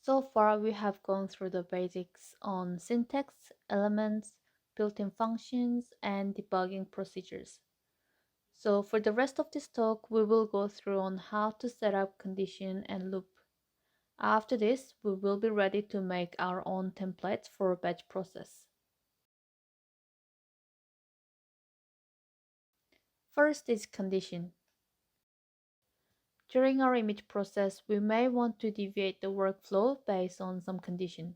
So far, we have gone through the basics on syntax, elements, built-in functions, and debugging procedures. So for the rest of this talk, we will go through on how to set up condition and loop. After this, we will be ready to make our own templates for a batch process. First is condition. During our image process, we may want to deviate the workflow based on some condition.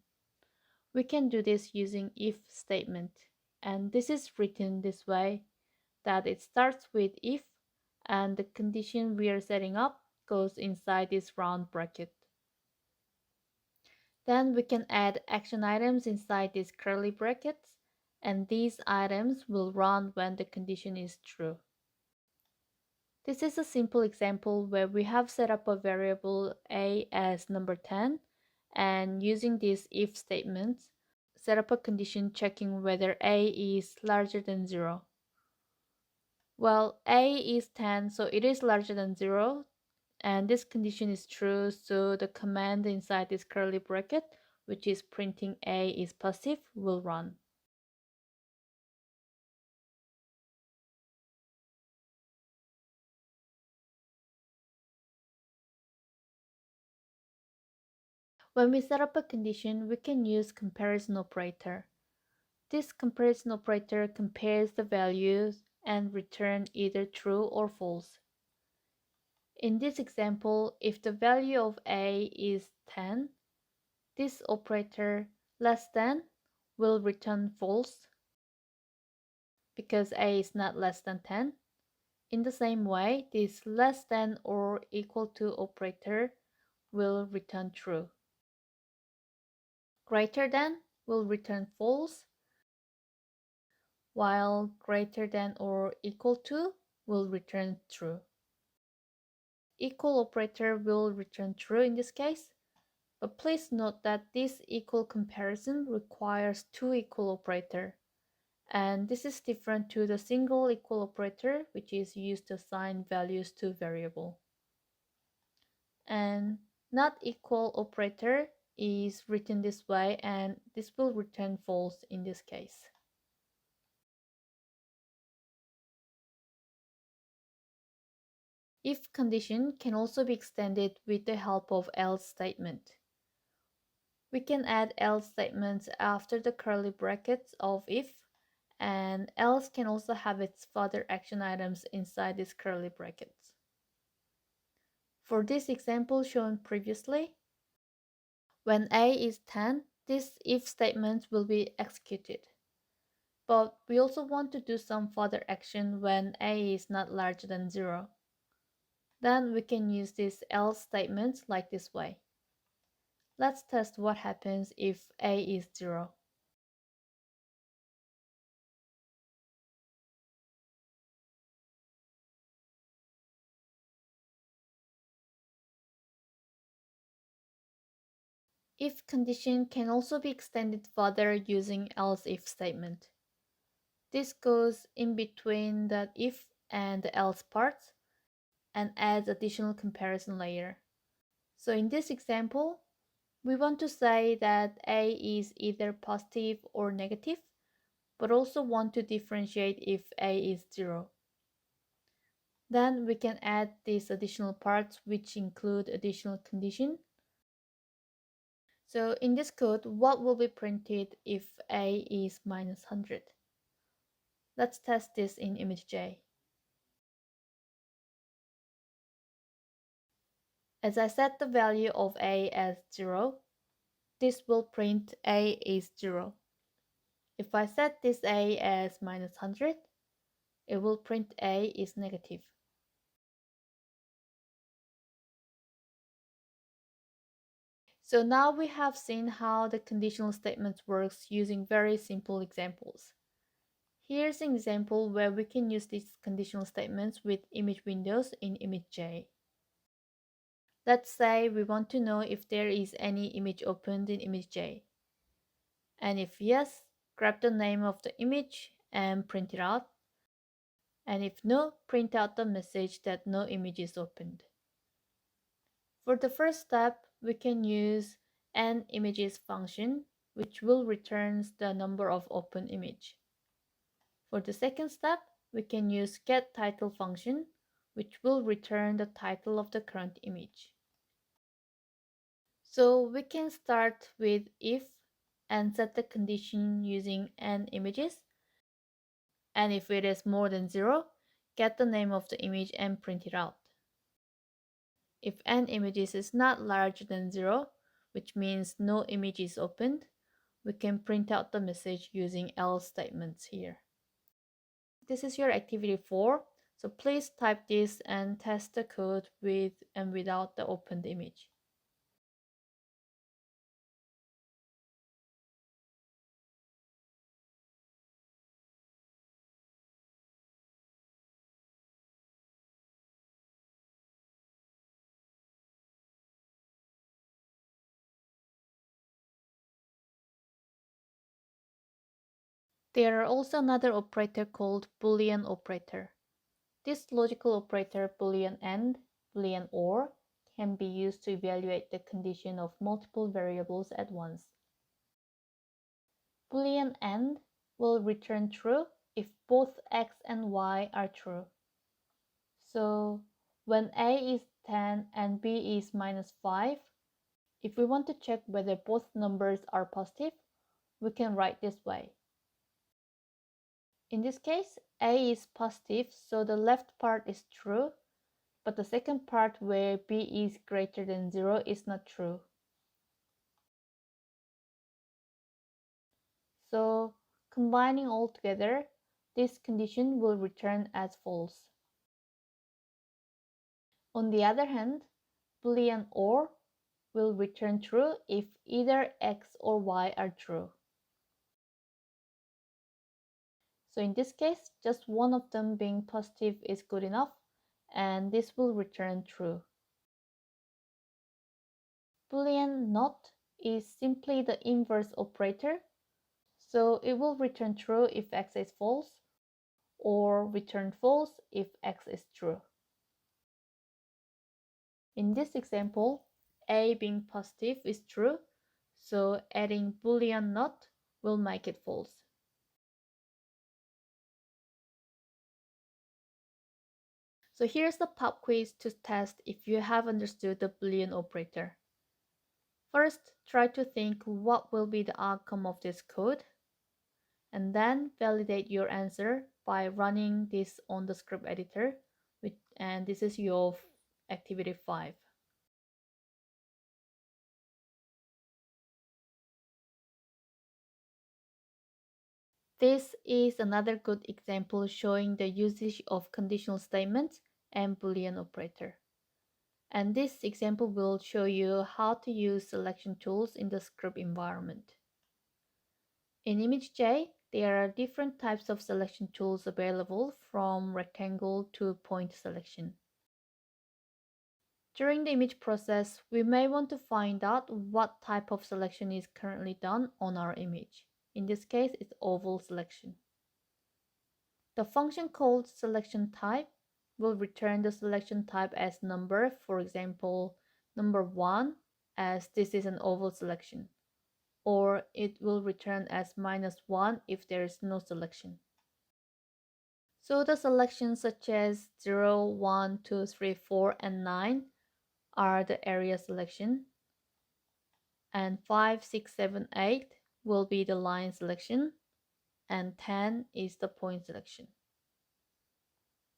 We can do this using if statement, and this is written this way that it starts with if and the condition we are setting up goes inside this round bracket. Then we can add action items inside these curly brackets, and these items will run when the condition is true. This is a simple example where we have set up a variable a as number 10, and using this if statement, set up a condition checking whether a is larger than 0. Well, a is 10, so it is larger than 0, and this condition is true, so the command inside this curly bracket, which is printing a is passive, will run. When we set up a condition, we can use comparison operator. This comparison operator compares the values and return either true or false. In this example, if the value of a is 10, this operator less than will return false because a is not less than 10. In the same way, this less than or equal to operator will return true. Greater than will return false, while greater than or equal to will return true. Equal operator will return true in this case, but please note that this equal comparison requires two equal operator, and this is different to the single equal operator, which is used to assign values to variable. And not equal operator is written this way, and this will return false in this case. If condition can also be extended with the help of else statement. We can add else statements after the curly brackets of if, and else can also have its further action items inside these curly brackets. For this example shown previously, when a is 10, this if statement will be executed. But we also want to do some further action when a is not larger than 0. Then we can use this else statement like this way. Let's test what happens if a is 0. If condition can also be extended further using else if statement. This goes in between the if and the else parts and adds additional comparison layer. So in this example, we want to say that a is either positive or negative, but also want to differentiate if a is 0. Then we can add these additional parts which include additional condition. So in this code, what will be printed if a is minus 100? Let's test this in image.j. As I set the value of a as 0, this will print a is 0. If I set this a as minus 100, it will print a is negative. So now we have seen how the conditional statement works using very simple examples. Here's an example where we can use these conditional statements with image windows in image.j. Let's say we want to know if there is any image opened in image.j. And if yes, grab the name of the image and print it out. And if no, print out the message that no image is opened. For the first step, we can use AndImages function, which will return the number of open image. For the second step, we can use getTitle function, which will return the title of the current image. So we can start with if and set the condition using AndImages. And if it is more than 0, get the name of the image and print it out. If AndImages is not larger than 0, which means no image is opened, we can print out the message using else statements here. This is your activity 4, so please type this and test the code with and without the opened image. There are also another operator called Boolean operator. This logical operator Boolean AND, Boolean OR can be used to evaluate the condition of multiple variables at once. Boolean AND will return true if both x and y are true. So when a is 10 and b is minus 5, if we want to check whether both numbers are positive, we can write this way. In this case, a is positive, so the left part is true, but the second part where b is greater than 0 is not true. So combining all together, this condition will return as false. On the other hand, Boolean OR will return true if either x or y are true. So in this case, just one of them being positive is good enough, and this will return true. Boolean NOT is simply the inverse operator, so it will return true if x is false, or return false if x is true. In this example, a being positive is true, so adding Boolean NOT will make it false. So here's the pop quiz to test if you have understood the Boolean operator. First, try to think what will be the outcome of this code, and then validate your answer by running this on the script editor, and this is your activity 5. This is another good example showing the usage of conditional statements and Boolean operator. And this example will show you how to use selection tools in the script environment. In image J, there are different types of selection tools available from rectangle to point selection. During the image process, we may want to find out what type of selection is currently done on our image. In this case, it's oval selection. The function called selection type will return the selection type as number, for example, number 1, as this is an oval selection, or it will return as -1 if there is no selection. So the selections such as 0, 1, 2, 3, 4, and 9 are the area selection, and 5, 6, 7, 8 will be the line selection, and 10 is the point selection.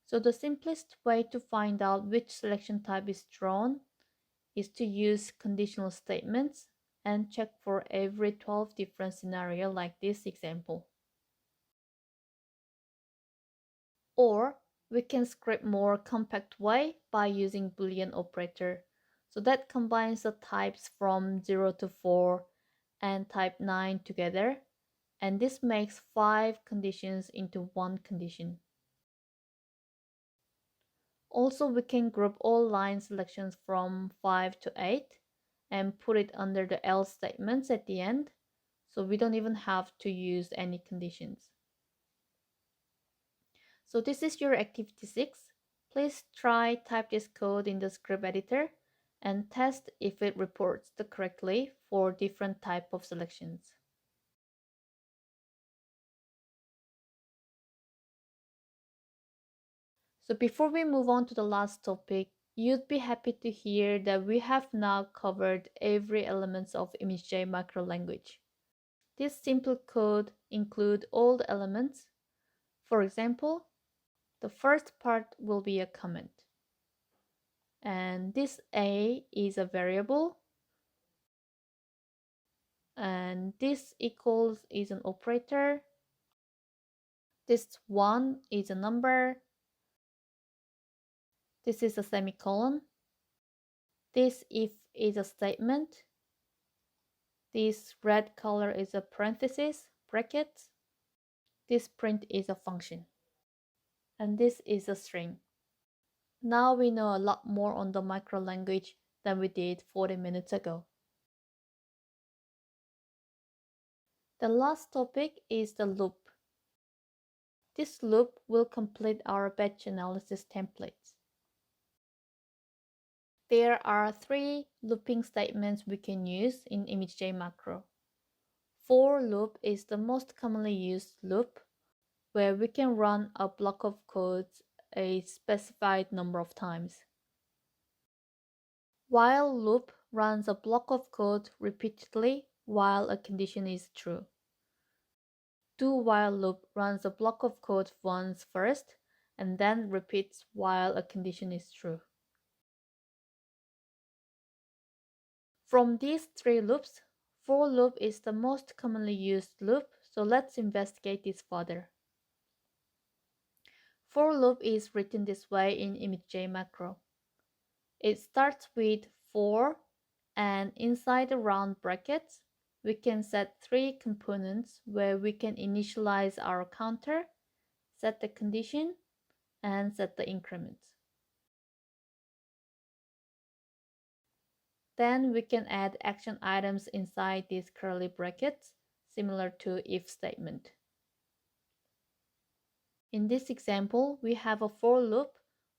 So the simplest way to find out which selection type is drawn is to use conditional statements and check for every 12 different scenarios like this example. Or we can script more compact way by using Boolean operator. So that combines the types from 0 to 4 and type 9 together, and this makes 5 conditions into one condition. Also, we can group all line selections from 5 to 8 and put it under the else statements at the end, so we don't even have to use any conditions. So this is your activity 6. Please try type this code in the script editor and test if it reports the correctly for different type of selections. So before we move on to the last topic, you'd be happy to hear that we have now covered every element of ImageJ macro language. This simple code includes all the elements. For example, the first part will be a comment. And this a is a variable. And this equals is an operator. This 1 is a number. This is a semicolon. This if is a statement. This red color is a parenthesis, bracket. This print is a function. And this is a string. Now we know a lot more on the macro language than we did 40 minutes ago. The last topic is the loop. This loop will complete our batch analysis templates. There are 3 looping statements we can use in ImageJ macro. For loop is the most commonly used loop, where we can run a block of code a specified number of times. While loop runs a block of code repeatedly while a condition is true. Do while loop runs a block of code once first and then repeats while a condition is true. From these 3 loops, for loop is the most commonly used loop, so let's investigate this further. For loop is written this way in ImageJ macro. It starts with for, and inside the round brackets, we can set 3 components where we can initialize our counter, set the condition, and set the increment. Then we can add action items inside these curly brackets, similar to if statement. In this example, we have a for loop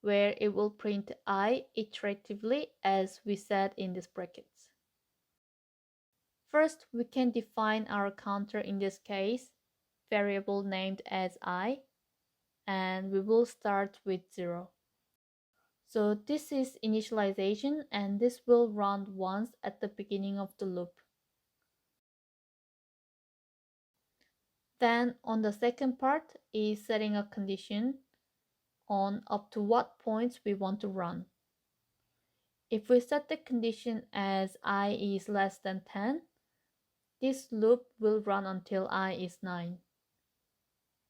where it will print I iteratively as we said in these brackets. First, we can define our counter, in this case, variable named as I, and we will start with 0. So this is initialization, and this will run once at the beginning of the loop. Then on the second part is setting a condition on up to what points we want to run. If we set the condition as I is less than 10, this loop will run until I is 9.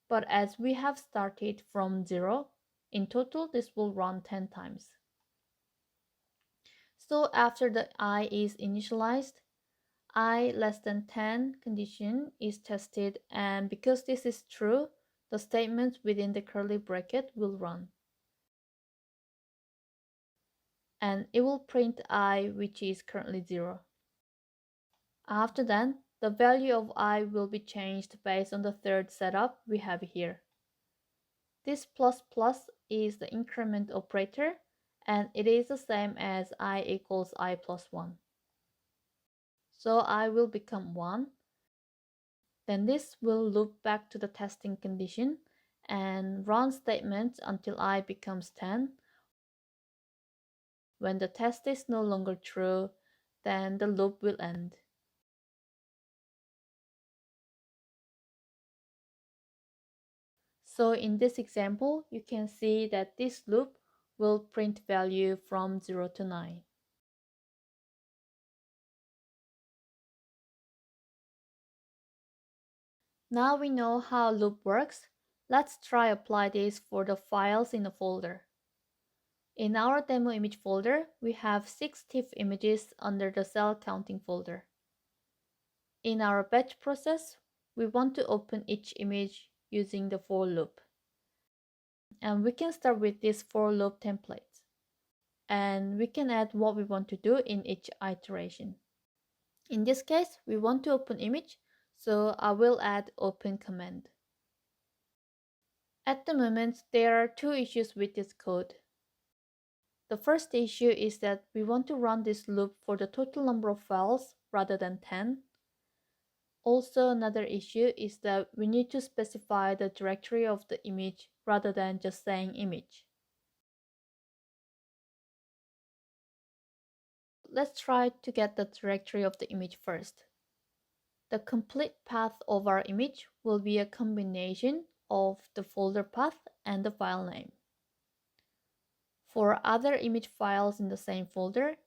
But as we have started from 0, in total this will run 10 times. So after the I is initialized, I less than 10 condition is tested, and because this is true, the statement within the curly bracket will run. And it will print I, which is currently 0. After that, the value of I will be changed based on the third setup we have here. This plus plus is the increment operator, and it is the same as I equals I plus 1. So I will become 1. Then this will loop back to the testing condition and run statements until I becomes 10. When the test is no longer true, then the loop will end. So in this example, you can see that this loop will print value from 0 to 9. Now we know how loop works. Let's try apply this for the files in a folder. In our demo image folder, we have 6 TIFF images under the cell counting folder. In our batch process, we want to open each image using the for loop. And we can start with this for loop template. And we can add what we want to do in each iteration. In this case, we want to open image, so I will add open command. At the moment, there are 2 issues with this code. The first issue is that we want to run this loop for the total number of files rather than 10. Also, another issue is that we need to specify the directory of the image rather than just saying image. Let's try to get the directory of the image first. The complete path of our image will be a combination of the folder path and the file name. For other image files in the same folder,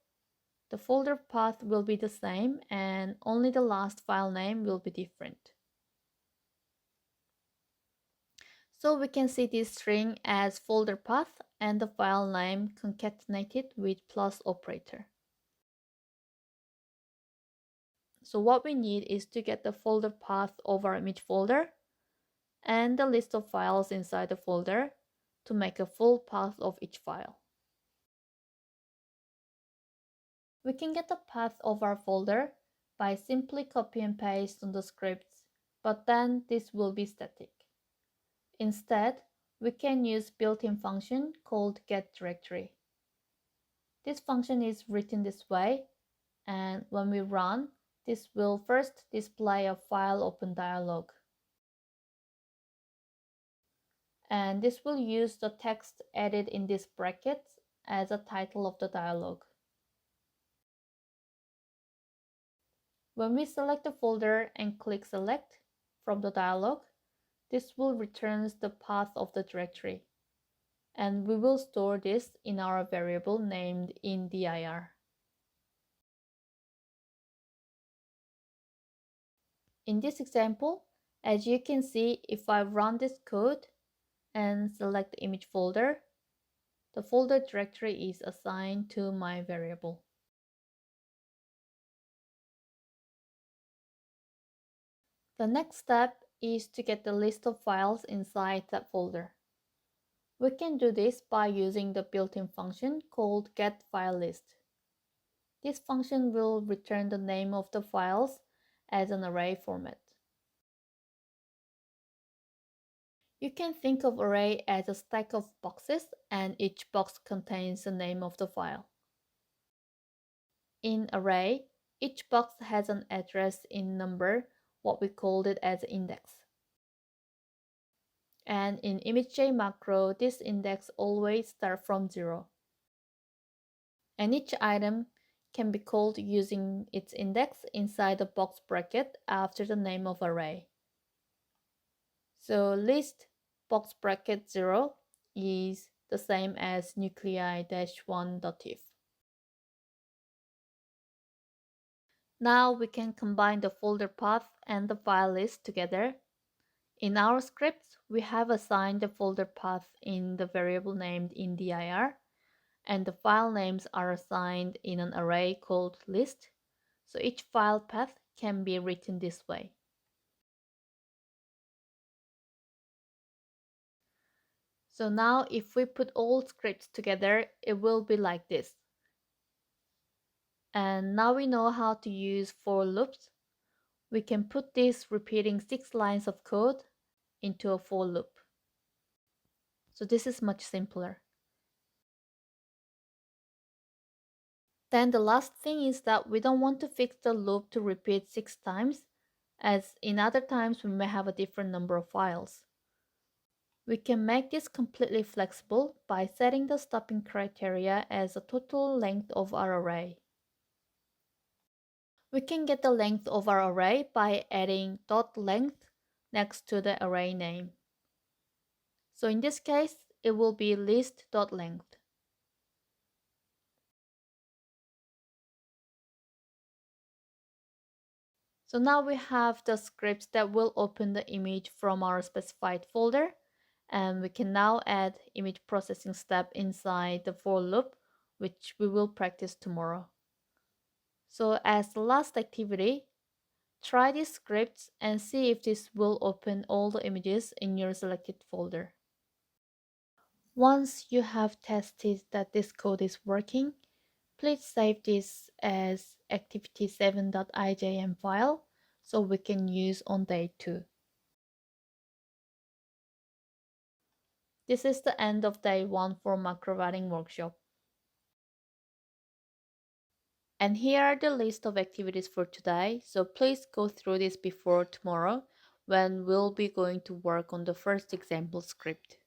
the folder path will be the same and only the last file name will be different. So we can see this string as folder path and the file name concatenated with plus operator. So what we need is to get the folder path of our image folder and the list of files inside the folder to make a full path of each file. We can get the path of our folder by simply copy and paste on the scripts, but then this will be static. Instead, we can use built-in function called getDirectory. This function is written this way, and when we run, this will first display a file open dialog. And this will use the text added in this bracket as a title of the dialog. When we select the folder and click select from the dialog, this will return the path of the directory, and we will store this in our variable named in_dir. In this example, as you can see, if I run this code and select the image folder, the folder directory is assigned to my variable. The next step is to get the list of files inside that folder. We can do this by using the built-in function called getFileList. This function will return the name of the files as an array format. You can think of array as a stack of boxes, and each box contains the name of the file. In array, each box has an address in number, what we called it as index. And in image.j macro, this index always starts from 0. And each item can be called using its index inside the box bracket after the name of array. So list box bracket 0 is the same as nuclei-1.if. Now we can combine the folder path and the file list together. In our scripts, we have assigned the folder path in the variable named in_dir, and the file names are assigned in an array called list, so each file path can be written this way. So now if we put all scripts together, it will be like this. And now we know how to use for loops. We can put this repeating 6 lines of code into a for loop. So this is much simpler. Then the last thing is that we don't want to fix the loop to repeat 6 times, as in other times we may have a different number of files. We can make this completely flexible by setting the stopping criteria as the total length of our array. We can get the length of our array by adding .length next to the array name. So in this case, it will be list.length. So now we have the scripts that will open the image from our specified folder, and we can now add image processing step inside the for loop, which we will practice tomorrow. So as the last activity, try these scripts and see if this will open all the images in your selected folder. Once you have tested that this code is working, please save this as activity7.ijm file so we can use on day 2. This is the end of day 1 for macro writing workshop. And here are the list of activities for today. So please go through this before tomorrow when we'll be going to work on the first example script.